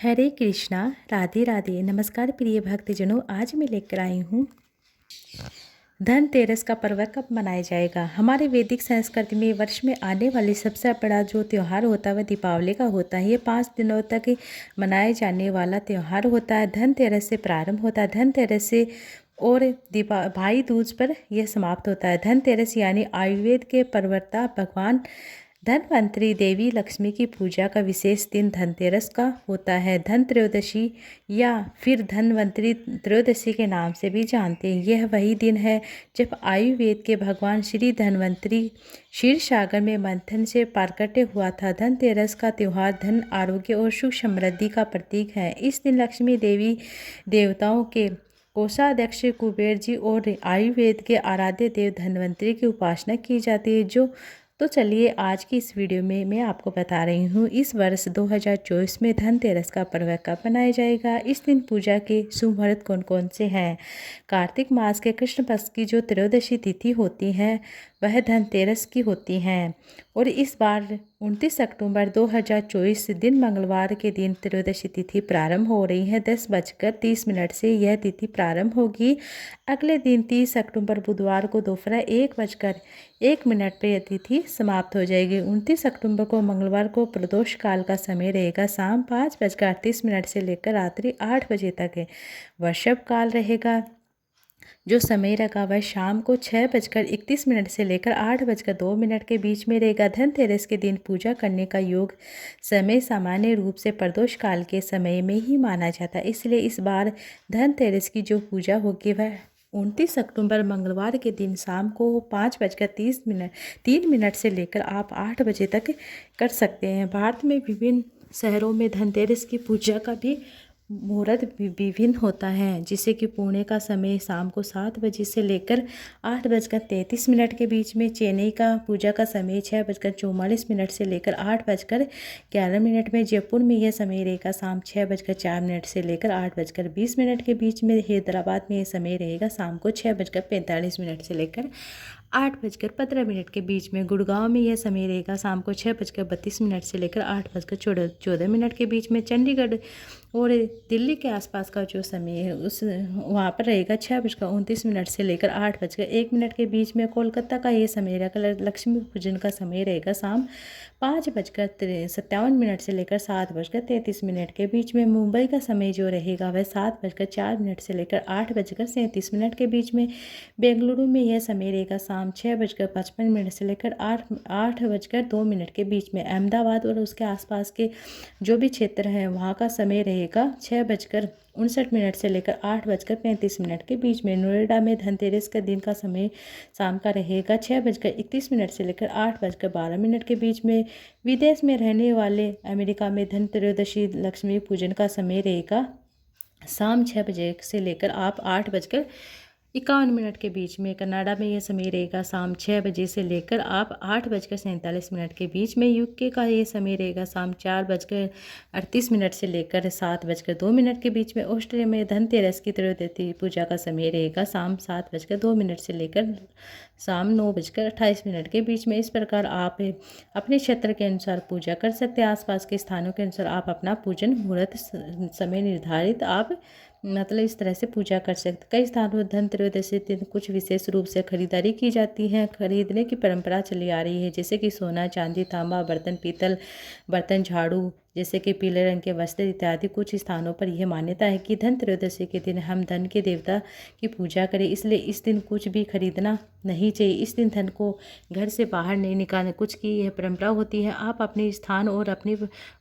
हरे कृष्णा। राधे राधे। नमस्कार प्रिय भक्तजनों, आज मैं लेकर आई हूँ धनतेरस का पर्व कब मनाया जाएगा। हमारे वैदिक संस्कृति में वर्ष में आने वाली सबसे बड़ा जो त्यौहार होता है वह दीपावली का होता है। ये 5 दिनों तक मनाए जाने वाला त्यौहार होता है। धनतेरस से प्रारंभ होता है, धनतेरस से और भाई दूज पर यह समाप्त होता है। धनतेरस यानी आयुर्वेद के प्रवर्ता भगवान धनवंतरी देवी लक्ष्मी की पूजा का विशेष दिन धनतेरस का होता है। धन त्रयोदशी या फिर धनवंतरी त्रयोदशी के नाम से भी जानते हैं। यह वही दिन है जब आयुर्वेद के भगवान श्री धनवंतरी क्षीर सागर में मंथन से प्राकट्य हुआ था। धनतेरस का त्यौहार धन, आरोग्य और सुख समृद्धि का प्रतीक है। इस दिन लक्ष्मी देवी देवताओं के कोषाध्यक्ष कुबेर जी और आयुर्वेद के आराध्य देव धन्वंतरी की उपासना की जाती है। तो चलिए आज की इस वीडियो में मैं आपको बता रही हूँ इस वर्ष 2024 में धनतेरस का पर्व कब मनाया जाएगा। इस दिन पूजा के शुभ मुहूर्त कौन कौन से हैं। कार्तिक मास के कृष्ण पक्ष की जो त्रयोदशी तिथि होती है वह धनतेरस की होती हैं और इस बार 29 अक्टूबर 2024 दिन मंगलवार के दिन त्रयोदशी तिथि प्रारंभ हो रही है। 10:30 से यह तिथि प्रारंभ होगी। अगले दिन 30 अक्टूबर बुधवार को दोपहर 1:01 पर यह तिथि समाप्त हो जाएगी। 29 अक्टूबर को मंगलवार को प्रदोष काल का समय रहेगा। शाम 5:38 से लेकर रात्रि 8 बजे तक है। वर्षभ काल रहेगा। जो समय रखा वह शाम को 6:31 से लेकर 8:02 के बीच में रहेगा। धनतेरस के दिन पूजा करने का योग समय सामान्य रूप से प्रदोष काल के समय में ही माना जाता है, इसलिए इस बार धनतेरस की जो पूजा होगी वह 29 अक्टूबर मंगलवार के दिन शाम को 5:3 से लेकर आप 8 बजे तक कर सकते हैं। भारत में विभिन्न शहरों में धनतेरस की पूजा का भी मुहूर्त विभिन्न होता है, जिससे कि पुणे का समय शाम को 7 बजे से लेकर 8:33 के बीच में, चेन्नई का पूजा का समय 6:44 से लेकर 8:11 में, जयपुर में यह समय रहेगा शाम 6:04 से लेकर 8:20 के बीच में, हैदराबाद में यह समय रहेगा शाम को 6:45 से लेकर 8:15 के बीच में, गुड़गांव में यह समय रहेगा शाम को 6:32 से लेकर 8:14 के बीच में, चंडीगढ़ और दिल्ली के आसपास का जो समय है उस वहाँ पर रहेगा 6:29 से लेकर 8:01 के बीच में। कोलकाता का ये समय रहेगा लक्ष्मी पूजन का समय रहेगा शाम 5:57 से लेकर 7:33 के बीच में। मुंबई का समय जो रहेगा वह 7:04 से लेकर 8:37 के बीच में। बेंगलुरु में यह समय रहेगा शाम 6:55 से लेकर 8:02 के बीच में। अहमदाबाद और उसके आसपास के जो भी क्षेत्र हैं वहाँ का समय रहेगा 6:59 से लेकर 8:35 के बीच में। नोएडा में धनतेरस के दिन का समय शाम का रहेगा 6:31 से लेकर 8:12 के बीच में। विदेश में रहने वाले अमेरिका में धन त्रयोदशी लक्ष्मी पूजन का समय रहेगा शाम 6 बजे से लेकर आप 8:51 के बीच में। कनाडा में यह समय रहेगा शाम 6 बजे से लेकर आप 8:47 के बीच में। यूके का ये समय रहेगा शाम 4:38 से लेकर 7:02 के बीच में। ऑस्ट्रेलिया में धनतेरस की त्रयोदशी पूजा का समय रहेगा शाम 7:02 से लेकर शाम 9:28 के बीच में। इस प्रकार आप अपने क्षेत्र के अनुसार पूजा कर सकते हैं। आसपास के स्थानों के अनुसार आप अपना पूजन मुहूर्त समय निर्धारित आप इस तरह से पूजा कर सकते। कई स्थानों पर धन त्रयोदशी दिन कुछ विशेष रूप से खरीदारी की जाती है। खरीदने की परंपरा चली आ रही है, जैसे कि सोना, चांदी, तांबा, बर्तन, पीतल बर्तन, झाड़ू, जैसे कि पीले रंग के वस्त्र इत्यादि। कुछ स्थानों पर यह मान्यता है कि धन त्रयोदशी के दिन हम धन के देवता की पूजा करें, इसलिए इस दिन कुछ भी खरीदना नहीं चाहिए। इस दिन धन को घर से बाहर नहीं निकालना, कुछ की यह परंपरा होती है। आप अपने स्थान और अपनी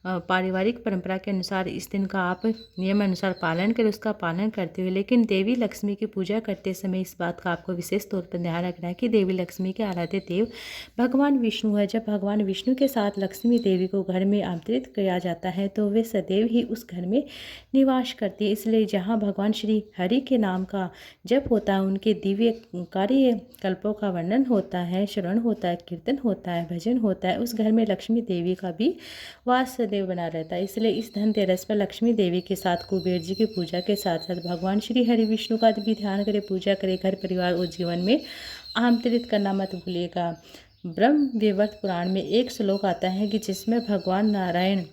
पारिवारिक परंपरा के अनुसार इस दिन का आप नियम अनुसार पालन करें, उसका पालन करते हुए। लेकिन देवी लक्ष्मी की पूजा करते समय इस बात का आपको विशेष तौर पर ध्यान रखना है कि देवी लक्ष्मी के आराध्य देव भगवान विष्णु है। जब भगवान विष्णु के साथ लक्ष्मी देवी को घर में आमंत्रित किया जाता है तो वे सदैव ही उस घर में निवास करती है। इसलिए जहाँ भगवान श्री हरि के नाम का जप होता है, उनके दिव्य कार्य कल्पों का वर्णन होता है, श्रवण होता है, कीर्तन होता है, भजन होता है, उस घर में लक्ष्मी देवी का भी वास सदैव बना रहता है। इसलिए इस धनतेरस पर लक्ष्मी देवी के साथ कुबेर जी की पूजा के साथ साथ भगवान श्री हरि विष्णु का भी ध्यान करें, पूजा करें। घर परिवार और जीवन में आमंत्रित करना मत भूलिएगा। ब्रह्म वैवर्त पुराण में एक श्लोक आता है कि जिसमें भगवान नारायण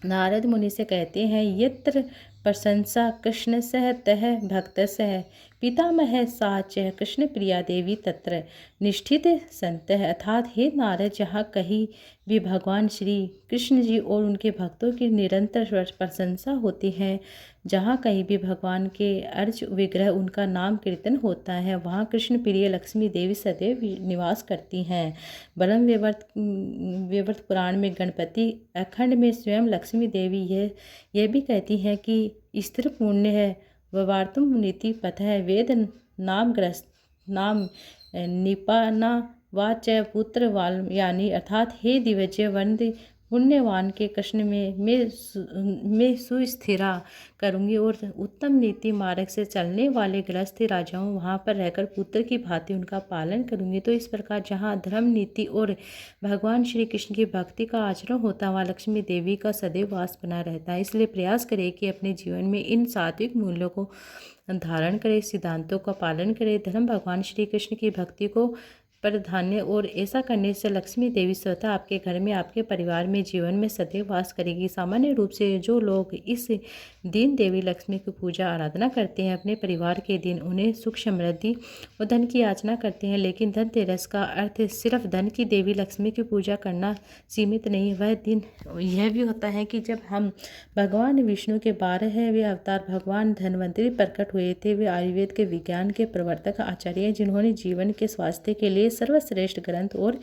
नारद मुनि से कहते हैं, यत्र प्रशंसा कृष्ण सह तह भक्त सह पितामह साच कृष्ण प्रिया देवी तत्र निष्ठित संत है। अर्थात हे नारद, जहाँ कहीं भी भगवान श्री कृष्ण जी और उनके भक्तों की निरंतर प्रशंसा होती है, जहाँ कहीं भी भगवान के अर्च विग्रह उनका नाम कीर्तन होता है, वहाँ कृष्ण प्रिय लक्ष्मी देवी सदैव निवास करती हैं। ब्रह्म वैवर्त पुराण में गणपति अखंड में स्वयं लक्ष्मी देवी यह भी कहती हैं कि स्थिर पुण्य है ववार्तुम नीति पथ है वेद नाम ग्रस्त नाम निपाना वाच पुत्र वाल यानी अर्थात हे दिव्य वंद पुण्यवान के कृष्ण में मैं सुस्थिरा करूँगी और उत्तम नीति मार्ग से चलने वाले गृहस्थ राजाओं वहाँ पर रहकर पुत्र की भांति उनका पालन करूँगी। तो इस प्रकार जहाँ धर्म नीति और भगवान श्री कृष्ण की भक्ति का आचरण होता है, वहाँ लक्ष्मी देवी का सदैव वास बना रहता है। इसलिए प्रयास करें कि अपने जीवन में इन सात्विक मूल्यों को धारण करें, सिद्धांतों का पालन करें, धर्म भगवान श्री कृष्ण की भक्ति को प्राधान्य, और ऐसा करने से लक्ष्मी देवी स्वतः आपके घर में, आपके परिवार में, जीवन में सदैव वास करेगी। सामान्य रूप से जो लोग इस दिन देवी लक्ष्मी की पूजा आराधना करते हैं, अपने परिवार के दिन उन्हें सुख समृद्धि और धन की याचना करते हैं, लेकिन धनतेरस का अर्थ सिर्फ धन की देवी लक्ष्मी की पूजा करना सीमित नहीं। वह दिन यह भी होता है कि जब हम भगवान विष्णु के 12वें अवतार भगवान धन्वंतरी प्रकट हुए थे। वे आयुर्वेद के विज्ञान के प्रवर्तक आचार्य हैं, जिन्होंने जीवन के स्वास्थ्य के लिए सर्वश्रेष्ठ ग्रंथ और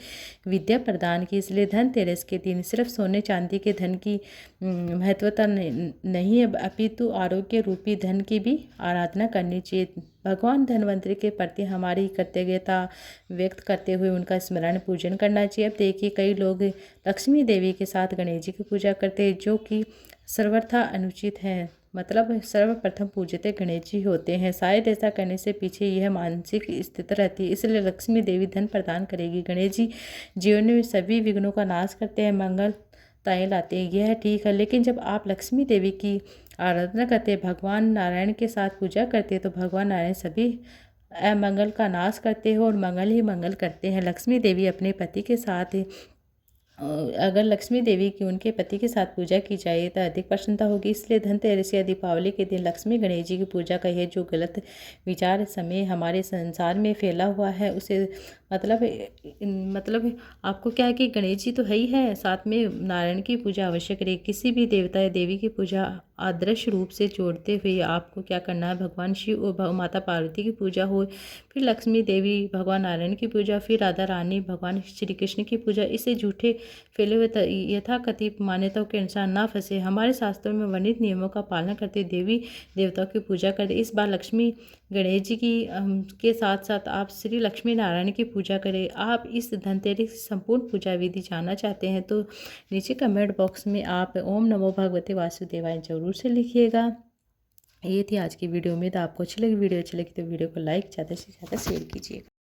विद्या प्रदान की। इसलिए धनतेरस के दिन सिर्फ सोने चांदी के धन की महत्वता नहीं है, अपितु आरोग्य रूपी धन की भी आराधना करनी चाहिए। भगवान धन्वंतरी के प्रति हमारी कृतज्ञता व्यक्त करते हुए उनका स्मरण पूजन करना चाहिए। अब देखिए, कई लोग लक्ष्मी देवी के साथ गणेश जी की पूजा करते हैं, जो कि सर्वथा अनुचित है। मतलब सर्वप्रथम पूजते गणेश जी होते हैं। शायद ऐसा करने से पीछे यह मानसिक स्थिति रहती है। इसलिए लक्ष्मी देवी धन प्रदान करेगी। गणेश जी जीवन में सभी विघ्नों का नाश करते हैं, मंगलताएं लाते हैं, यह ठीक है। लेकिन जब आप लक्ष्मी देवी की आराधना करते हैं, भगवान नारायण के साथ पूजा करते हैं, तो भगवान नारायण सभी अमंगल का नाश करते हैं और मंगल ही मंगल करते हैं। लक्ष्मी देवी अपने पति के साथ अगर लक्ष्मी देवी की उनके पति के साथ पूजा की जाए तो अधिक प्रसन्नता होगी। इसलिए धनतेरस या दीपावली के दिन लक्ष्मी गणेश जी की पूजा का यह जो गलत विचार समय हमारे संसार में फैला हुआ है, उसे मतलब आपको क्या है कि गणेश जी तो है ही है, साथ में नारायण की पूजा अवश्य करें। किसी भी देवता या देवी की पूजा आदर्श रूप से जोड़ते हुए आपको क्या करना है, भगवान शिव और माता पार्वती की पूजा हो, फिर लक्ष्मी देवी, भगवान नारायण की पूजा, फिर राधा रानी, भगवान श्री कृष्ण की पूजा। इसे झूठे फैले हुए यथाकथित मान्यताओं के अनुसार ना फंसे। हमारे शास्त्रों में वर्णित नियमों का पालन करते देवी देवताओं की पूजा करते। इस बार लक्ष्मी गणेश जी की के साथ साथ आप श्री लक्ष्मी नारायण की पूजा करें। आप इस धनतेरस की संपूर्ण पूजा विधि जानना चाहते हैं तो नीचे कमेंट बॉक्स में आप ओम नमो भगवते वासुदेवाय जरूर से लिखिएगा। ये थी आज की वीडियो। उम्मीद आपको अच्छी लगी। वीडियो अच्छी लगी तो वीडियो को लाइक ज़्यादा से ज़्यादा शेयर कीजिएगा।